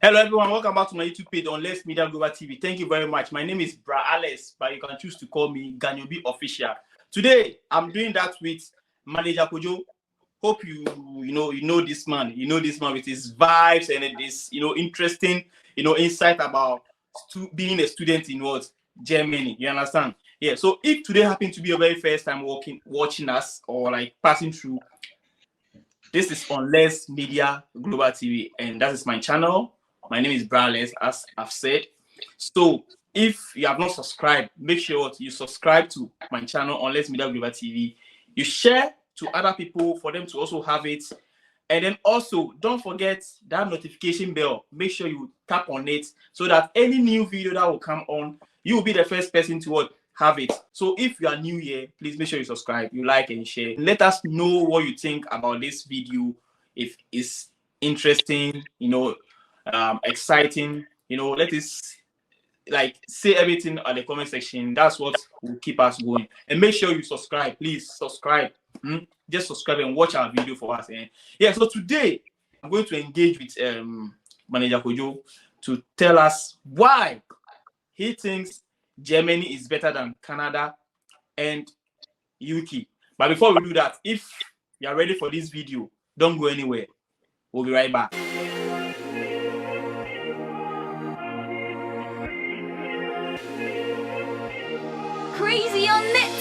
Hello everyone, welcome back to my YouTube page on Let's Media Global TV. Thank you very much. My name is Bra Alex, but you can choose to call me Ganyobi Official. Today, I'm doing that with Manager Kojo. Hope you know this man. You know this man with his vibes and this interesting insight about being a student in what Germany. You understand? Yeah. So if today happened to be your very first time watching us or like passing through, this is on Let's Media Global TV, and that is my channel. My name is Brales, as I've said. So if you have not subscribed, make sure you subscribe to my channel on Let's Media Global TV. You share to other people for them to also have it. And then also, don't forget that notification bell. Make sure you tap on it so that any new video that will come on, you will be the first person to have it. So if you are new here, please make sure you subscribe, you like and share. Let us know what you think about this video. If it's interesting, exciting, let us say everything at the comment section. That's what will keep us going. And make sure you subscribe. Please subscribe. Just subscribe and watch our video for us. Yeah, so today I'm going to engage with Manager Kojo to tell us why he thinks Germany is better than Canada and UK. But before we do that, if you are ready for this video, don't go anywhere. We'll be right back. Crazy on net.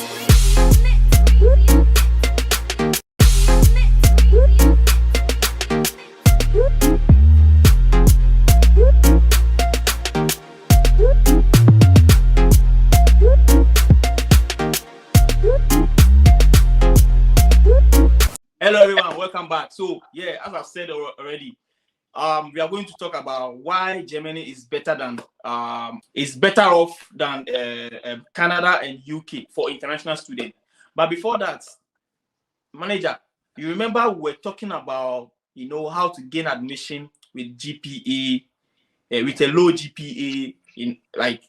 Hello everyone, welcome back. So yeah, as I've said already, we are going to talk about why Germany is better off than Canada and UK for international students. But before that, Manager, you remember we were talking about how to gain admission with GPA, with a low GPA,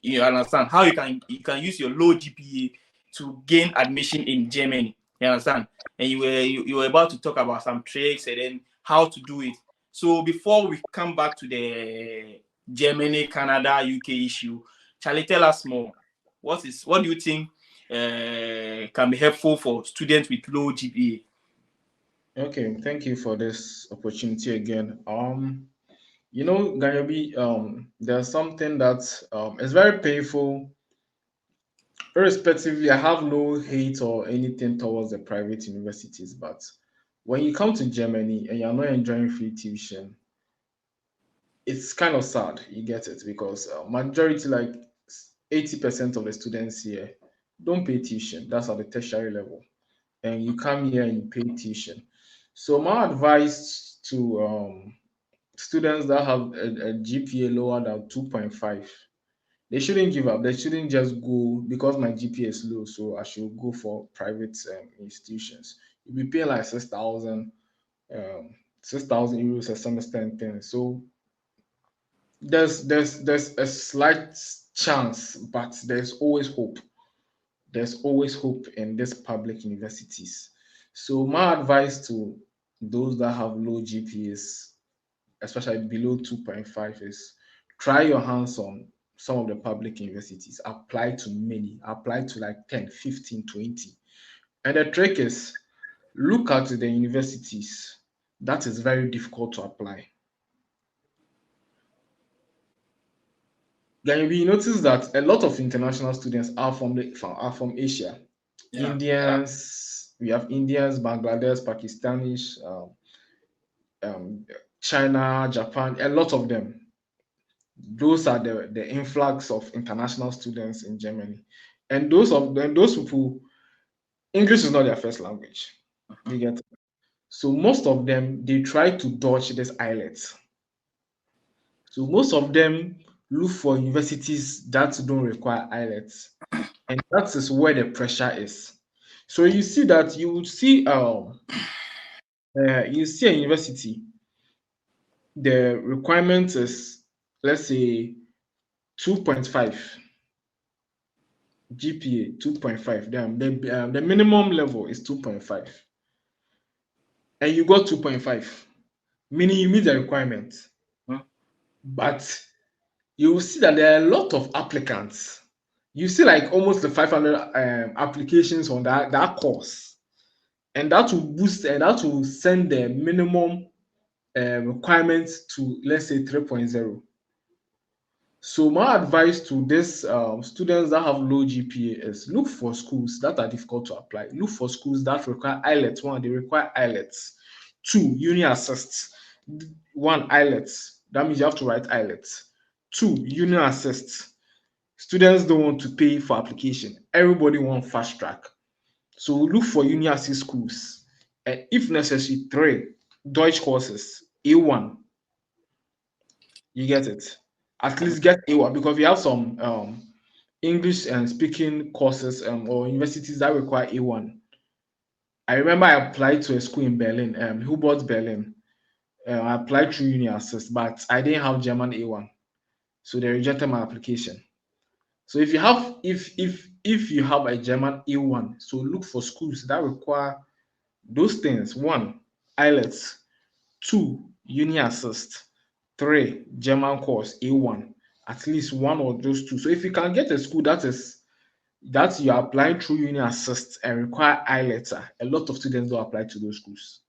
you understand how you can use your low GPA to gain admission in Germany. You understand? And you were about to talk about some tricks and then how to do it. So before we come back to the Germany, Canada, UK issue, Charlie, tell us more. What do you think can be helpful for students with low GPA? Okay, thank you for this opportunity again. Ganyobi, there's something that is very painful. Irrespectively, I have no hate or anything towards the private universities, but when you come to Germany and you're not enjoying free tuition, it's kind of sad. You get it? Because majority, like 80% of the students here, don't pay tuition. That's at the tertiary level. And you come here and you pay tuition. So my advice to students that have a GPA lower than 2.5, they shouldn't give up. They shouldn't just go because my GPA is low, so I should go for private institutions. You'll be paying like 6,000 euros a semester and things. So there's a slight chance, but there's always hope. There's always hope in these public universities. So my advice to those that have low GPAs, especially below 2.5, is try your hands on some of the public universities. Apply to many. Apply to like 10, 15, 20. And the trick is, look at the universities that is very difficult to apply. Then we notice that a lot of international students are from Asia. Yeah. Indians, we have Indians, Bangladesh, Pakistanis, China, Japan, a lot of them. Those are the influx of international students in Germany. And those people, English is not their first language. You get it? So most of them, they try to dodge this IELTS. So most of them look for universities that don't require IELTS. And that is where the pressure is. So you see that you would see a university, the requirement is, let's say, 2.5 GPA, 2.5. The minimum level is 2.5, and you got 2.5, meaning you meet the requirement. but you will see that there are a lot of applicants. You see like almost the 500 applications on that course, and that will boost and that will send the minimum requirements to, let's say, 3.0. So my advice to this students that have low GPA is look for schools that are difficult to apply. Look for schools that require IELTS. One, they require IELTS. Two, uni assist. One, IELTS. That means you have to write IELTS. Two, uni assist. Students don't want to pay for application. Everybody wants fast track. So look for uni assist schools. And if necessary, three, Deutsch courses, A1. You get it. At least get A1 because we have some English and speaking courses or universities that require A1. I remember I applied to a school in Berlin, Hubert Berlin. I applied through Uni Assist, but I didn't have German A1, so they rejected my application. So if you have a German A1, so look for schools that require those things. One, IELTS. Two, Uni Assist. Three, German course A1. At least one or those two. So if you can get a school that you are applying through Uni Assist and require IELTS, a lot of students don't apply to those schools.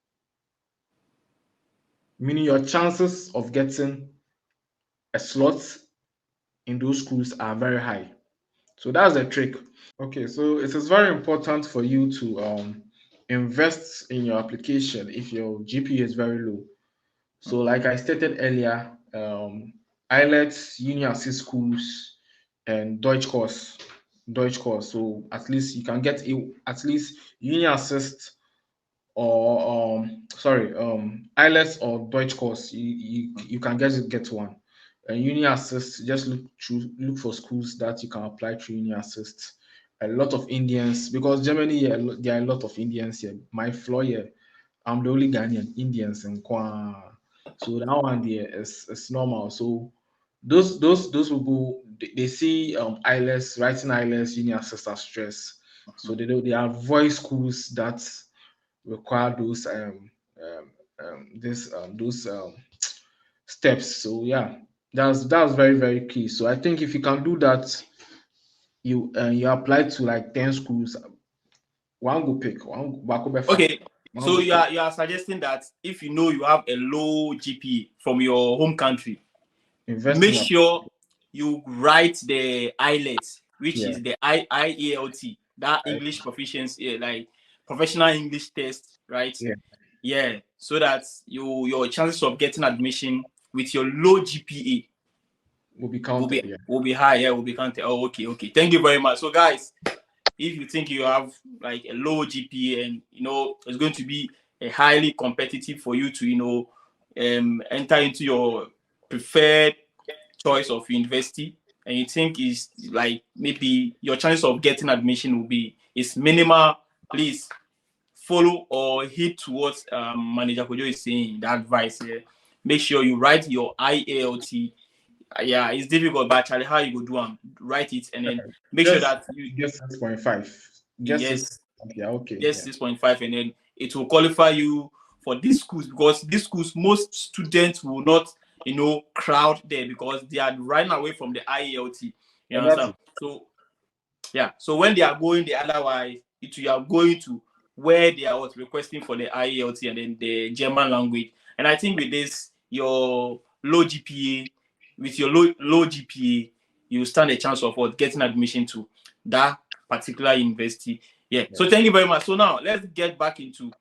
Meaning your chances of getting a slot in those schools are very high. So that's the trick. Okay, so it is very important for you to invest in your application if your GPA is very low. So, like I stated earlier, IELTS, Uni Assist schools, and Deutsch course. So at least you can get at least Uni Assist or IELTS or Deutsch course. You can get one. And Uni Assist, just look for schools that you can apply to Uni Assist. A lot of Indians, because Germany, yeah, there are a lot of Indians here. My floor here, I'm the only Ghanaian, Indians and Kwa. So that one there is normal. So those people they see IELTS, writing IELTS, Uni Assist as stress. So they avoid schools that require those steps. So yeah, that's very very key. So I think if you can do that, you apply to like 10 schools, one go pick one go befa, Okay, one so go pick. you are suggesting that if you know you have a low GPA from your home country, Invest in make your sure you write the IELTS, which yeah. is the IELT, that English proficiency, like professional English test, right? Yeah, Yeah, so that your chances of getting admission with your low GPA will be counted. Yeah. will be high. Yeah, will be counted. Oh, okay. Thank you very much. So, guys, if you think you have like a low GPA and it's going to be a highly competitive for you to enter into your preferred choice of university, and you think is like maybe your chance of getting admission will be is minimal, please follow or heed towards Manager Kojo is saying, the advice here. Make sure you write your IALT. Yeah, it's difficult, but actually, how you go do them? Write it and then make sure Just that you get 6.5. Get six. yes, Yeah, okay. yes, Yeah. 6.5, and then it will qualify you for these schools, because these schools most students will not crowd there because they are running away from the IELT. You And that's understand? it. So yeah, so when they are going the otherwise, you are going to where they are requesting for the IELT and then the German language. And I think with this, your low GPA, with your low GPA, you stand a chance of getting admission to that particular university. Yeah. Yeah. So thank you very much. So now let's get back into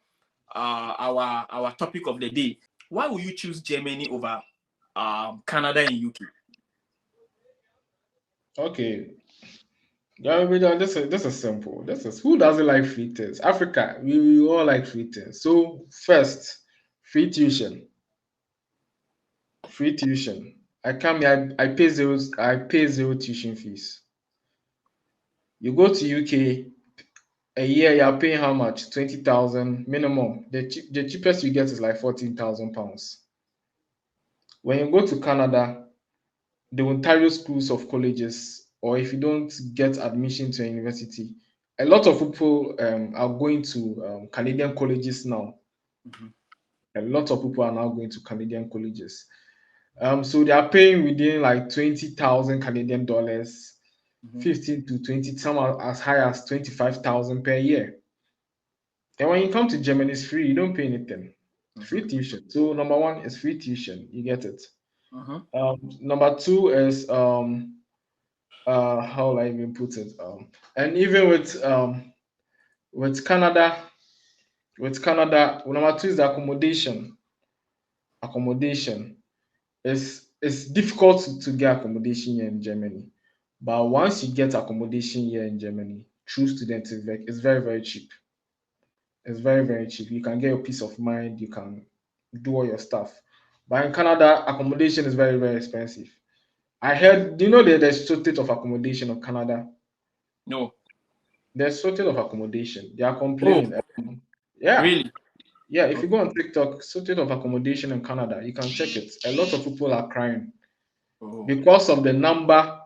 our topic of the day. Why will you choose Germany over Canada and UK? Okay. Yeah, this is simple. This is who doesn't like free things? Africa, we all like free things. So first, free tuition. Free tuition. I come here, I pay zero tuition fees. You go to UK, a year you're paying how much? 20,000 minimum. The cheapest you get is like 14,000 pounds. When you go to Canada, the Ontario schools of colleges, or if you don't get admission to a university, a lot of people are going to Canadian colleges now. Mhm. A lot of people are now going to Canadian colleges. So they are paying within like 20,000 Canadian dollars, Mhm. 15 to 20, some are as high as 25,000 per year. And when you come to Germany, it's free. You don't pay anything. Free Mhm. tuition. So number one is free tuition. You get it. Mhm. Number two is how will I even put it? And even with Canada, number two is the accommodation. Accommodation. It's difficult to get accommodation here in Germany. But once you get accommodation here in Germany, through student Invest, it's very, very cheap. It's very, very cheap. You can get your peace of mind, you can do all your stuff. But in Canada, accommodation is very, very expensive. I heard, do you know that there's shortage of accommodation in Canada? No. There's shortage of accommodation. They are Oh, complaining. Yeah, really? yeah. If you Okay. go on TikTok, shortage of accommodation in Canada, you can check it. A lot of people are crying Oh, because of the number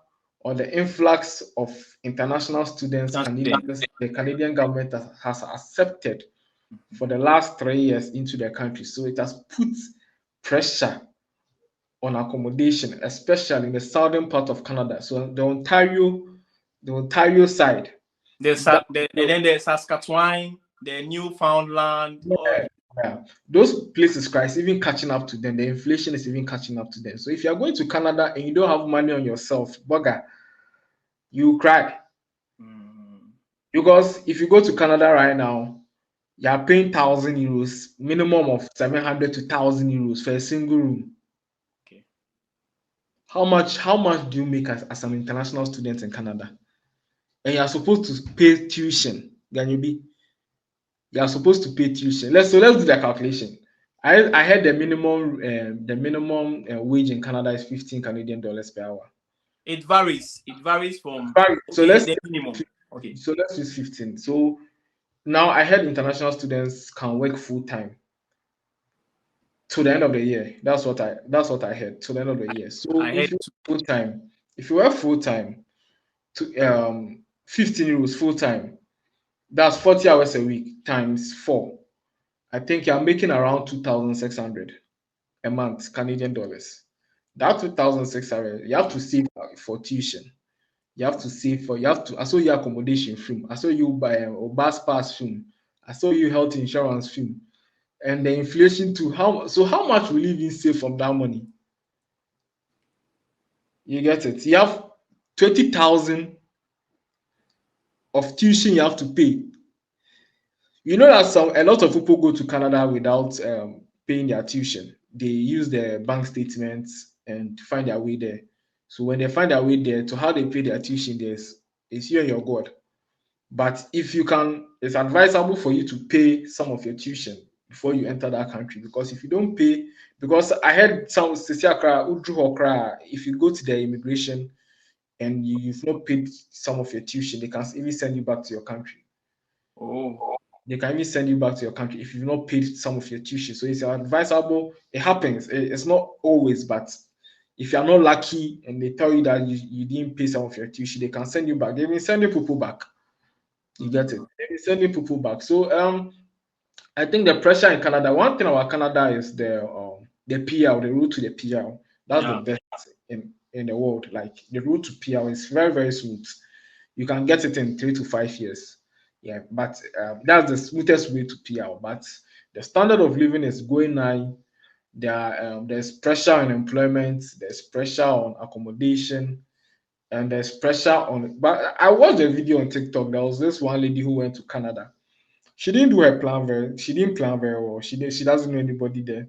or the influx of international students. can't student. Canadians, the Canadian government has accepted for the last 3 years into their country. So it has put pressure on accommodation, especially in the southern part of Canada. So the Ontario side. That, And then there's Saskatchewan, the Newfoundland. Oh, yeah, those places, Christ, even catching up to them. The inflation is even catching up to them. So if you are going to Canada and you don't have money on yourself, bugger, you cry. mm, Because if you go to Canada right now, you are paying €1,000, minimum of 700 to €1,000 for a single room. okay. How much do you make as an international student in Canada? And you are supposed to pay tuition. You are supposed to pay tuition. Let's do the calculation. I heard the minimum wage in Canada is 15 Canadian dollars per hour. It varies. It varies from Right. So okay, let's the minimum. Okay. so let's use 15. So now I heard international students can work full time to the end of the year. That's what I heard to the end of the year. So I if heard you too. full time, if you work full time to 15 euros full time, that's 40 hours a week times four. I think you're making around 2,600 a month Canadian dollars. That 2,600 you have to save for tuition. You have to I saw you accommodation film. I saw you buy a bus pass film. I saw you health insurance film. And the inflation too. How much will you even save from that money? You get it. You have 20,000 of tuition you have to pay. You know that a lot of people go to Canada without paying their tuition. They use their bank statements and find their way there. So when they find their way there to how they pay their tuition, it's you and your God. But if you can, it's advisable for you to pay some of your tuition before you enter that country. Because if you don't pay, because I heard some if you go to the immigration and you've not paid some of your tuition, they can even send you back to your country. Oh, They can even send you back to your country if you've not paid some of your tuition. So it's advisable. It happens. It's not always, but if you're not lucky and they tell you that you didn't pay some of your tuition, they can send you back. They've been sending people back. You get it? They've been sending people back. So I think the pressure in Canada. One thing about Canada is the PL, the route to the PL. That's the yeah. best in the world. Like the route to PL is very, very smooth. You can get it in 3 to 5 years. Yeah, but that's the smoothest way to PL. But the standard of living is going high. There's pressure on employment. There's pressure on accommodation, and there's pressure on. But I watched a video on TikTok. There was this one lady who went to Canada. She didn't do her plan very. She didn't plan very well. She doesn't know anybody there.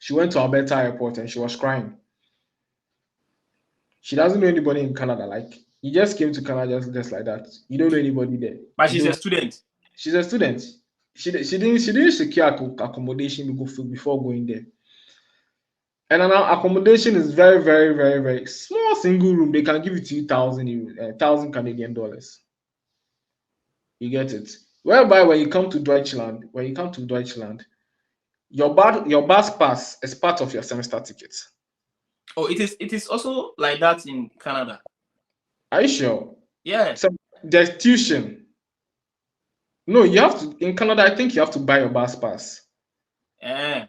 She went to Alberta Airport and she was crying. She doesn't know anybody in Canada. Like you just came to Canada just like that. You don't know anybody there. But You she's don't. a student. She's a student. She didn't secure accommodation before going there. And now accommodation is very, very, very, very small single room. They can give it to you 1,000 euros, 1,000 Canadian dollars. You get it. Whereby when you come to Deutschland, your bus pass is part of your semester ticket. Oh, it is also like that in Canada. Are you sure? Yeah. So there's tuition. No, you have to in Canada. I think you have to buy your bus pass. Eh.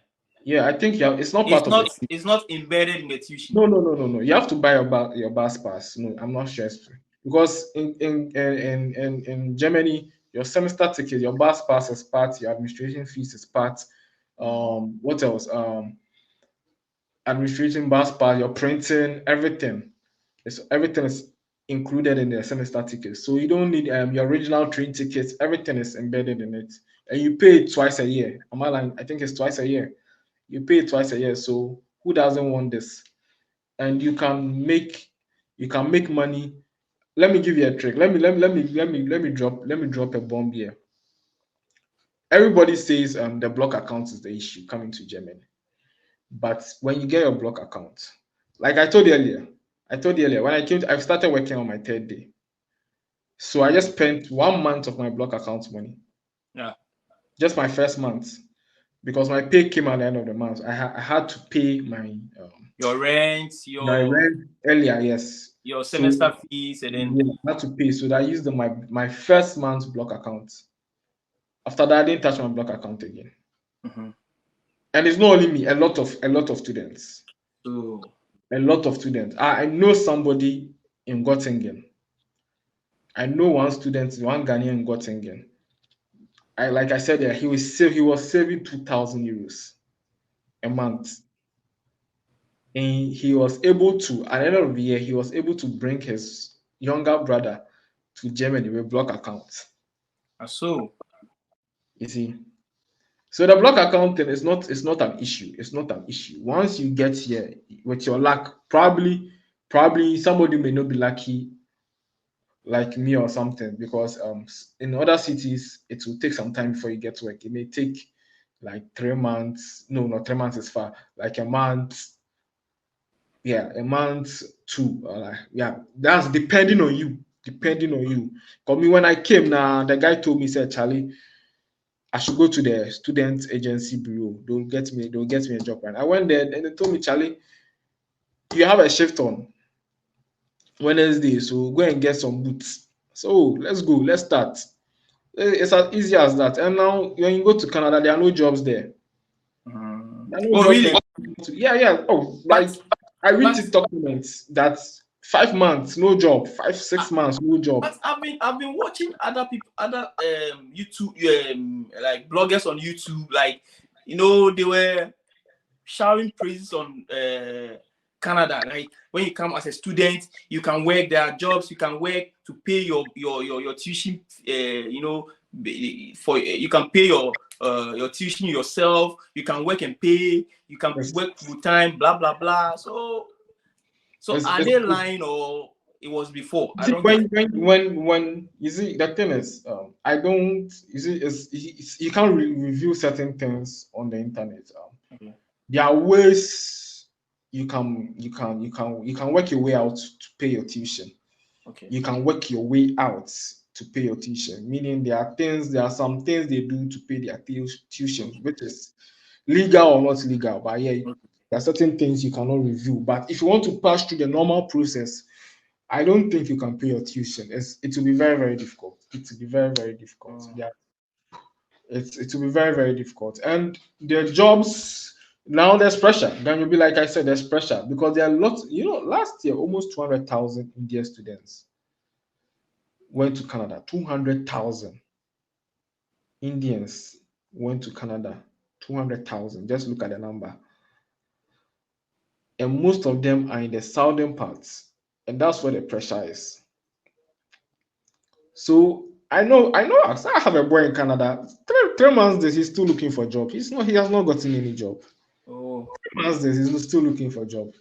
Yeah, I think it's not part of it. It's not embedded in the tuition. No. You have to buy your bus pass. No, I'm not sure it's free. Because in Germany, your semester ticket, your bus pass is part, your administration fees is part. What else? Administration bus pass, your printing, everything. Everything is included in the semester ticket. So you don't need your original train tickets. Everything is embedded in it, and you pay it twice a year. Am I lying? I think it's twice a year. You pay it twice a year. So who doesn't want this? And you can make money. Let me give you a trick. Let me drop a bomb here. Everybody says the block account is the issue coming to Germany. But when you get your block account, like I told you earlier, when I started working on my third day. So I just spent 1 month of my block account money. Yeah. Just my first month. Because my pay came at the end of the month. I had to pay my your rent, my rent earlier, yes. Your semester fees, and then yeah, I had to pay. So I used my first month's block account. After that, I didn't touch my block account again. And it's not only me, a lot of students. So A lot of students. I know somebody in Göttingen. I know one student, one Ghanaian in Göttingen. Like I said, he was saving 2,000 euros a month. And he was able to, at the end of the year, he was able to bring his younger brother to Germany with block accounts. So you see, so the block account thing is not an issue. It's not an issue. Once you get here with your luck, probably somebody may not be lucky like me or something, because in other cities it will take some time before you get to work. It may take like 3 months. No, not 3 months is far. Like a month. Yeah, a month, two. Yeah, that's depending on you. Depending on you. Because me, when I came now, the guy told me, said, Charlie, I should go to the student agency bureau. They'll get me a job. And I went there and they told me, Charlie, you have a shift on Wednesday, so go and get some boots. So let's go, let's start. It's as easy as that. And now when you go to Canada, there are no jobs there. There are no jobs really? Yeah. Oh, like I read TikTok comments that 5 months, no job, 5-6 months, no job. But I've been watching other people, YouTube, like bloggers on YouTube, like they were showering praises on Canada. Like when you come as a student, you can work. There are jobs you can work to pay your tuition. You can pay your tuition yourself. You can work and pay. You can work full time. Blah blah blah. So are they lying, or it was before? I don't when you see, the thing is, I don't. You see, you can't review certain things on the internet. Okay. There are ways you can work your way out to pay your tuition. Okay. You can work your way out to pay your tuition. Meaning there are some things they do to pay their tuition, which is legal or not legal. But yeah, there are certain things you cannot review. But if you want to pass through the normal process, I don't think you can pay your tuition. It will be very, very difficult. It will be very, very difficult. Yeah. It will be very, very difficult. And the jobs, now there's pressure. Then you'll be like I said, there's pressure because there are lots. Last year almost 200,000 Indian students went to Canada. 200,000 Indians went to Canada. 200,000. Just look at the number. And most of them are in the southern parts, and that's where the pressure is. So I know. I have a boy in Canada. 3 months this, he's still looking for a job. He has not gotten any job. 3 months this, he's still looking for a job.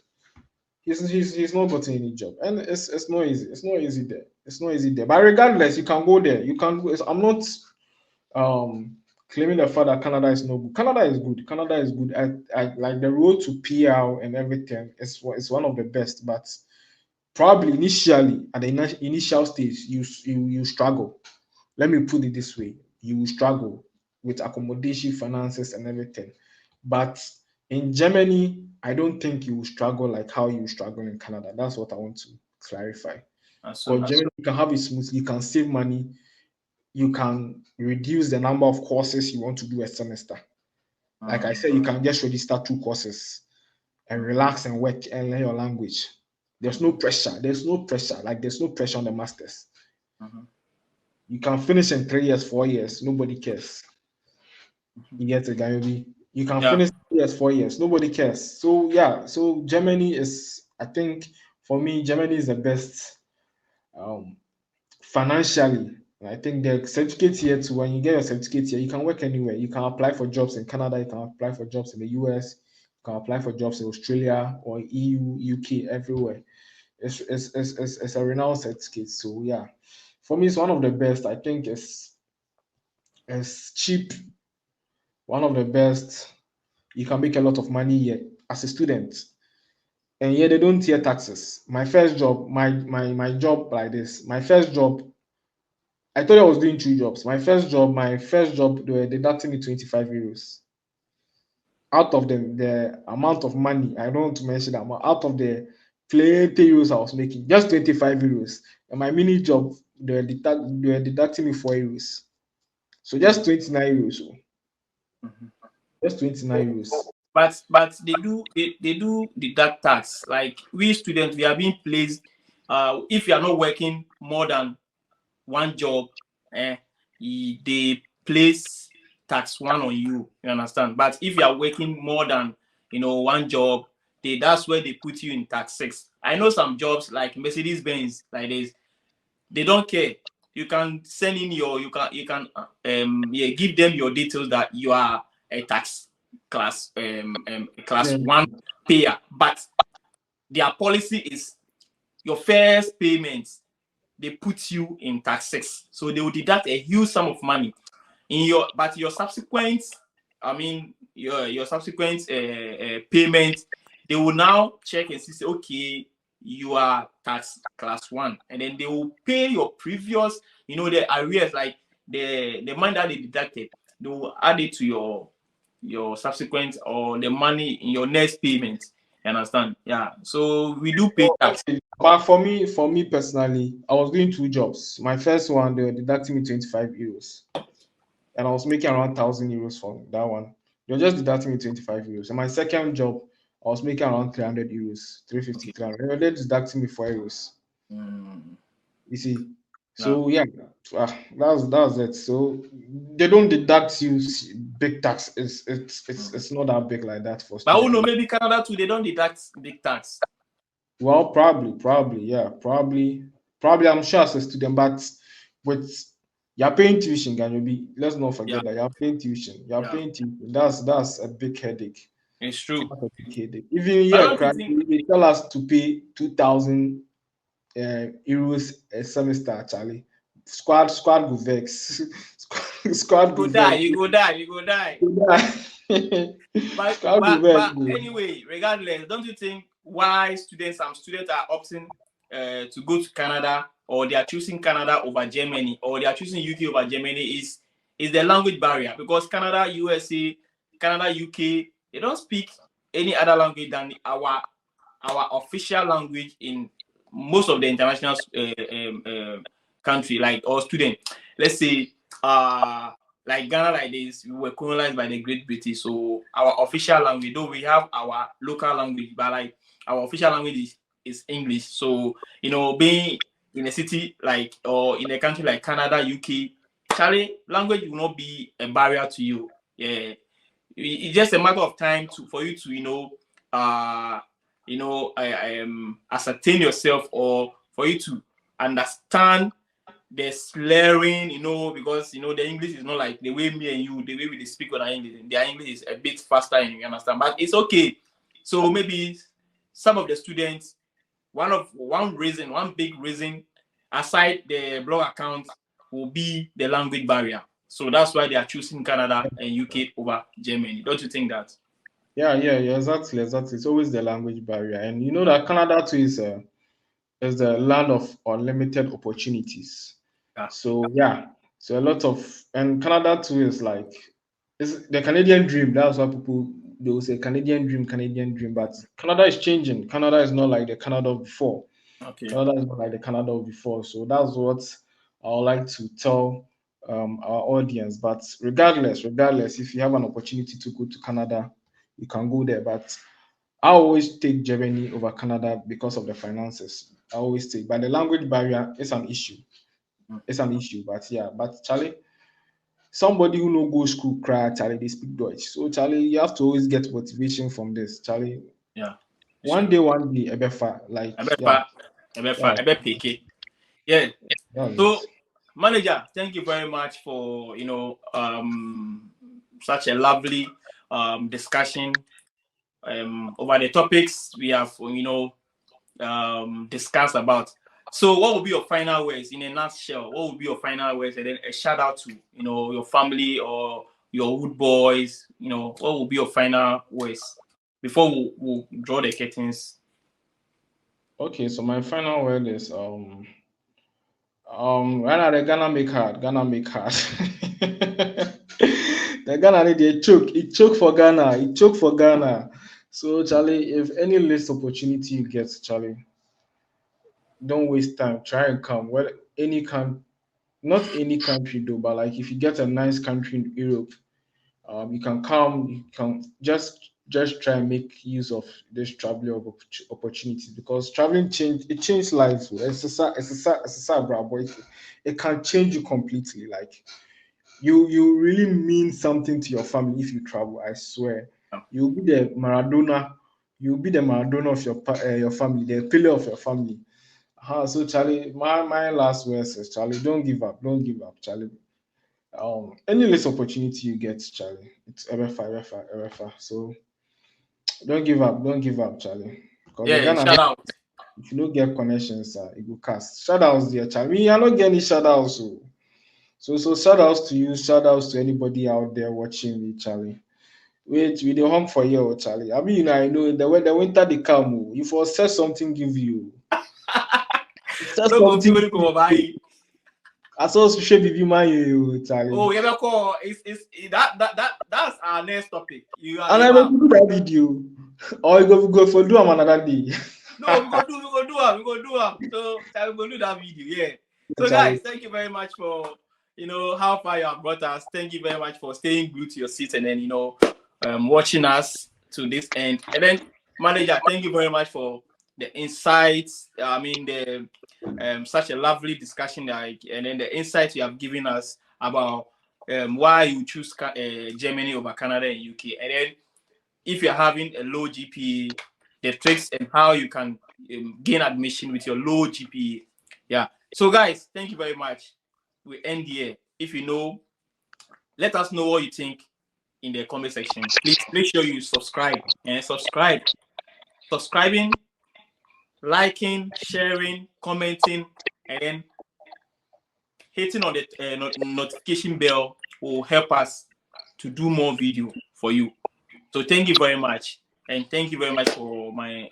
He's not gotten any job, and it's not easy. It's not easy there. It's not easy there. But regardless, you can go there. You can. I'm not claiming the fact that Canada is no good. Canada is good. Canada is good. I like the road to PR and everything. It's one of the best, but probably initially at the initial stage you struggle. Let me put it this way: you struggle with accommodation, finances, and everything. But in Germany, I don't think you will struggle like how you struggle in Canada. That's what I want to clarify. For Germany, you can have it smooth. You can save money. You can reduce the number of courses you want to do a semester. Like I said, you can just register 2 courses and relax and work and learn your language. There's no pressure. There's no pressure. Like there's no pressure on the masters. You can finish in 3 years, 4 years. Nobody cares. You get it, Gayobi. You can Yeah. finish 3 years, 4 years. Nobody cares. So yeah. So Germany is, I think, for me, Germany is the best um, financially. I think the certificate here too. When you get your certificate here, you can work anywhere. You can apply for jobs in Canada. You can apply for jobs in the US. You can apply for jobs in Australia or EU, UK, everywhere. It's a renowned certificate. So yeah, for me, it's one of the best. I think it's cheap. One of the best. You can make a lot of money here as a student. And yeah, they don't hear taxes. My first job, my job like this. My first job, I thought I was doing 2 jobs. My first job, they were deducting me 25 euros out of the amount of money. I don't want to mention that amount. Out of the plenty euros I was making, just 25 euros. And my mini job, they were deducting me 4 euros. So just 29 euros. Just 29 euros. But they do deduct tax. Like we students, we are being placed. If you are not working more than one job, they place tax one on you. You understand? But if you are working more than one job, that's where they put you in tax 6. I know some jobs like Mercedes Benz, like this, they don't care. You can send in give them your details that you are a tax class Yeah. 1 payer, but their policy is your first payment they put you in tax 6, so they will deduct a huge sum of money in your subsequent, your subsequent payment, they will now check and see, say, okay, you are tax class 1, and then they will pay your previous, the arrears, like the money that they deducted, they will add it to your subsequent, or the money in your next payment. You understand? Yeah. So we do pay tax. But for me personally, I was doing 2 jobs. My first one, they were deducting me 25 euros. And I was making around 1,000 euros from that one. They were just deducting me 25 euros. And my second job, I was making around 300 euros, 350, Okay. 300. They were deducting me 4 euros. You see? Yeah. So yeah, that's it. So they don't deduct you big tax. It's not that big like that for But who know, students. maybe Canada too, they don't deduct big tax. Well, probably, yeah, probably. I'm sure as a student, but with you're paying tuition, can you be? Let's not Yeah. forget that you're paying tuition. You're Yeah. paying tuition. That's a big headache. It's true. That's a big headache. Even But here, don't you think? they tell us to pay 2,000 euros a semester. Charlie, squad go vex. Squad go You go die, vex. you go die, you go die. But Squad go but vex. but anyway, regardless, don't you think why some students are opting to go to Canada, or they are choosing Canada over Germany, or they are choosing UK over Germany, is the language barrier? Because Canada, USA, Canada, UK, they don't speak any other language than our official language in most of the international country, like, or student. Let's say like Ghana, like this, we were colonized by the Great British, so our official language, though we have our local language, but like our official language is English. So being in a city like, or in a country like Canada, UK, Charlie, language will not be a barrier to you. Yeah, it's just a matter of time for you to ascertain yourself, or for you to understand the slurring, because the English is not like the way me and you, the way we speak with our English. Their English is a bit faster, and you understand, but it's okay. So maybe some of the students, one big reason, aside the blog account, will be the language barrier. So that's why they are choosing Canada and UK over Germany. Don't you think that? Yeah, exactly. It's always the language barrier, and you know that Canada too is the land of unlimited opportunities. Yeah. So yeah, so a lot of, and Canada too is like, it's the Canadian dream. That's why people, they will say Canadian dream, Canadian dream. But Canada is changing. Canada is not like the Canada of before. Okay. Canada is not like the Canada of before. So that's what I would like to tell our audience. But regardless, if you have an opportunity to go to Canada, you can go there. But I always take Germany over Canada because of the finances. I always take, but the language barrier is an issue. It's an issue. But yeah, but Charlie, somebody who no go school cry, Charlie, they speak Deutsch. So Charlie, you have to always get motivation from this. Charlie, Yeah. one day, Ebefa, like yeah, PK. Yeah. that's So, it. manager, thank you very much for such a lovely discussion over the topics we have discussed about. So, what will be your final words in a nutshell? What will be your final words, and then a shout out to your family or your wood boys? What will be your final words before we'll draw the curtains? Okay, so my final word is right now the Ghana make hard. The Ghana need a choke. It choke for Ghana. So Charlie, if any list opportunity you get, Charlie, don't waste time. Try and come. Well, any can not any country though, but like if you get a nice country in Europe, you can come. You can just try and make use of this traveling opportunity because traveling changed lives. It's a boy. It can change you completely. Like you really mean something to your family if you travel. I swear, you'll be the Maradona. You'll be the Maradona of your family, the pillar of your family. So Charlie, my last words is Charlie, don't give up, Charlie. Any less opportunity you get, Charlie, it's ever far. So don't give up, Charlie. Because Yeah, again, shout out. if you don't get connections, it will cast. Shout outs there, Charlie. Me, I don't get any shout outs. So shout outs to you, shout outs to anybody out there watching me, Charlie. Wait, we dey home for you, Charlie. I mean, I know the winter they come. If I say something, give you. Say Don't go something. feel come over. I saw social baby man, you, Charlie. Oh, yeah, call. That's our next topic. You are And I will do that video. Or you go for do am another day. No, we go do it. So we go do that video. Yeah. So Charlie. guys, thank you very much for how far you have brought us. Thank you very much for staying glued to your seat and then watching us to this end. And then manager, thank you very much for the insights. I mean the such a lovely discussion, and then the insights you have given us about why you choose Germany over Canada and UK. And then if you're having a low GPA, the tricks and how you can gain admission with your low GPA. Yeah. So guys, thank you very much. We end here. If you know, let us know what you think in the comment section. Please make sure you subscribe and subscribing, liking, sharing, commenting, and then hitting on the notification bell will help us to do more video for you. So thank you very much, and thank you very much for my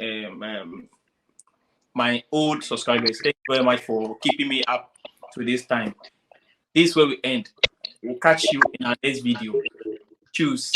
my old subscribers. Thank you very much for keeping me up to this time. This is where we end. We'll catch you in our next video. Choose.